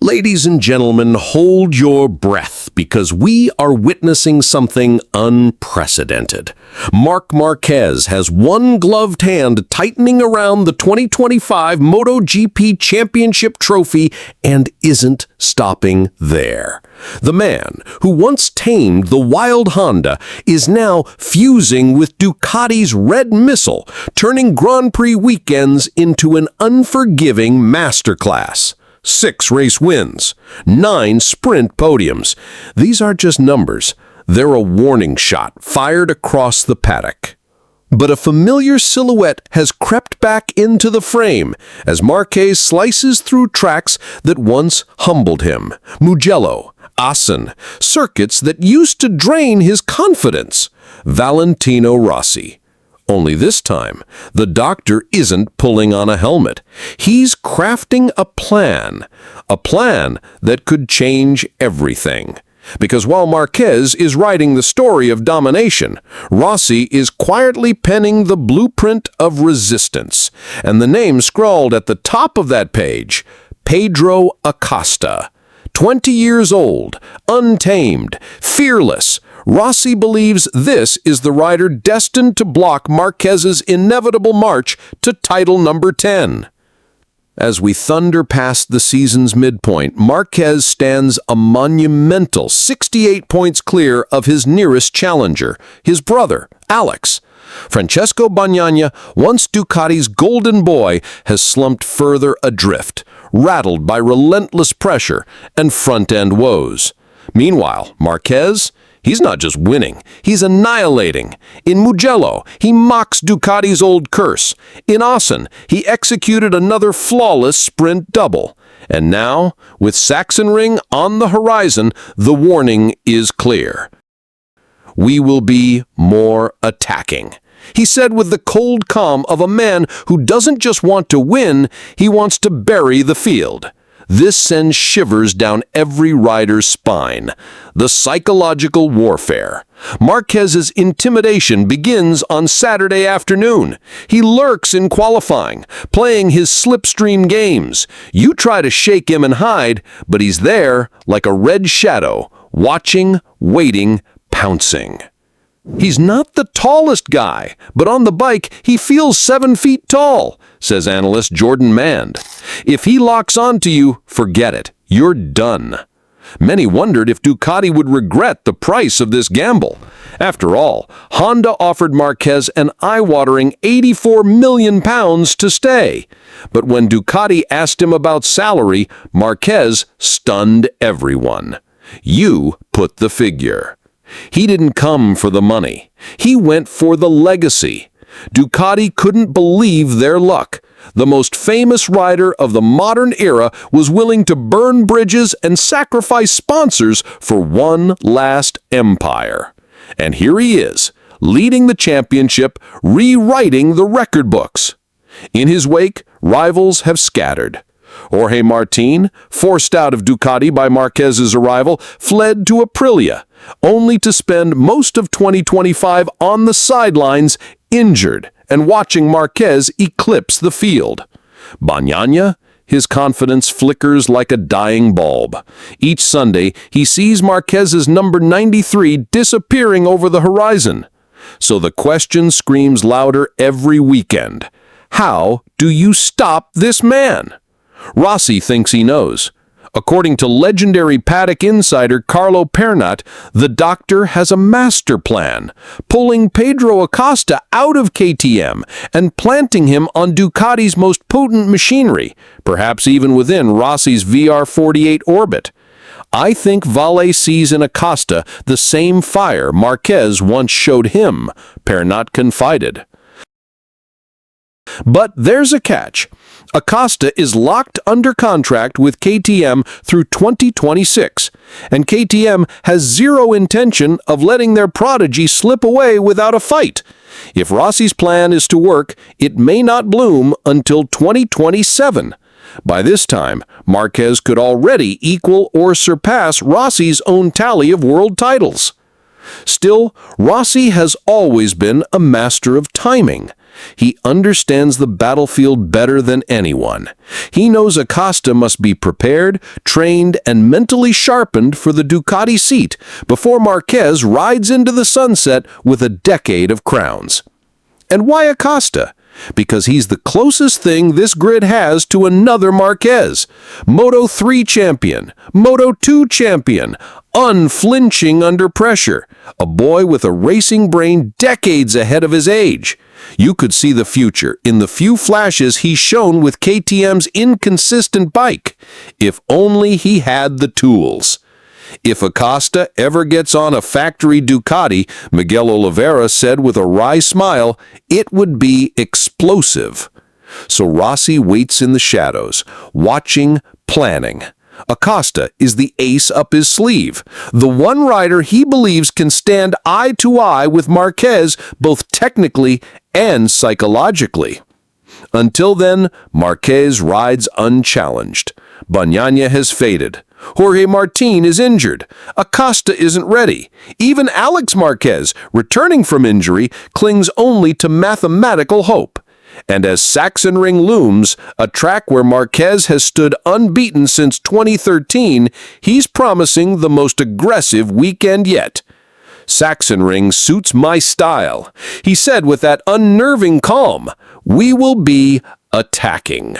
Ladies and gentlemen, hold your breath because we are witnessing something unprecedented. Marc Marquez has one gloved hand tightening around the 2025 MotoGP Championship trophy and isn't stopping there. The man who once tamed the wild Honda is now fusing with Ducati's red missile, turning Grand Prix weekends into an unforgiving masterclass. 6 race wins, 9 sprint podiums. These aren't just numbers. They're a warning shot fired across the paddock. But a familiar silhouette has crept back into the frame as Marquez slices through tracks that once humbled him. Mugello, Assen, circuits that used to drain his confidence. Valentino Rossi. Only this time, the doctor isn't pulling on a helmet. He's crafting a plan that could change everything. Because while Marquez is writing the story of domination, Rossi is quietly penning the blueprint of resistance. And the name scrawled at the top of that page, Pedro Acosta. 20 years old, untamed, fearless, Rossi believes this is the rider destined to block Marquez's inevitable march to title number 10. As we thunder past the season's midpoint, Marquez stands a monumental 68 points clear of his nearest challenger, his brother, Alex. Francesco Bagnaia, once Ducati's golden boy, has slumped further adrift, rattled by relentless pressure and front-end woes. Meanwhile, Marquez, he's not just winning, he's annihilating. In Mugello, he mocks Ducati's old curse. In Assen, he executed another flawless sprint double. And now, with Sachsenring on the horizon, the warning is clear. We will be more attacking. He said with the cold calm of a man who doesn't just want to win, he wants to bury the field. This sends shivers down every rider's spine. The psychological warfare. Marquez's intimidation begins on Saturday afternoon. He lurks in qualifying, playing his slipstream games. You try to shake him and hide, but he's there like a red shadow, watching, waiting, pouncing. He's not the tallest guy, but on the bike, he feels 7 feet tall, says analyst Jordan Mand. If he locks onto you, forget it. You're done. Many wondered if Ducati would regret the price of this gamble. After all, Honda offered Marquez an eye-watering £84 million to stay. But when Ducati asked him about salary, Marquez stunned everyone. You put the figure. He didn't come for the money. He went for the legacy. Ducati couldn't believe their luck. The most famous rider of the modern era was willing to burn bridges and sacrifice sponsors for one last empire. And here he is, leading the championship, rewriting the record books. In his wake, rivals have scattered. Jorge Martin, forced out of Ducati by Marquez's arrival, fled to Aprilia, only to spend most of 2025 on the sidelines, injured, and watching Marquez eclipse the field. Bagnaia, his confidence flickers like a dying bulb. Each Sunday, he sees Marquez's number 93 disappearing over the horizon. So the question screams louder every weekend. How do you stop this man? Rossi thinks he knows. According to legendary paddock insider Carlo Pernat, the doctor has a master plan, pulling Pedro Acosta out of KTM and planting him on Ducati's most potent machinery, perhaps even within Rossi's VR48 orbit. I think Vale sees in Acosta the same fire Marquez once showed him, Pernat confided. But there's a catch. Acosta is locked under contract with KTM through 2026, and KTM has zero intention of letting their prodigy slip away without a fight. If Rossi's plan is to work, it may not bloom until 2027. By this time, Marquez could already equal or surpass Rossi's own tally of world titles. Still, Rossi has always been a master of timing. He understands the battlefield better than anyone. He knows Acosta must be prepared, trained, and mentally sharpened for the Ducati seat before Marquez rides into the sunset with a decade of crowns. And why Acosta? Because he's the closest thing this grid has to another Marquez. Moto3 champion, Moto2 champion, unflinching under pressure. A boy with a racing brain decades ahead of his age. You could see the future in the few flashes he's shown with KTM's inconsistent bike. If only he had the tools. If Acosta ever gets on a factory Ducati, Miguel Oliveira said with a wry smile, it would be explosive. So Rossi waits in the shadows, watching, planning. Acosta is the ace up his sleeve, the one rider he believes can stand eye to eye with Marquez both technically and psychologically. Until then, Marquez rides unchallenged. Bagnaia has faded. Jorge Martin is injured. Acosta isn't ready. Even Alex Marquez, returning from injury, clings only to mathematical hope. And as Sachsenring looms, a track where Marquez has stood unbeaten since 2013, he's promising the most aggressive weekend yet. Sachsenring suits my style, he said with that unnerving calm. We will be attacking.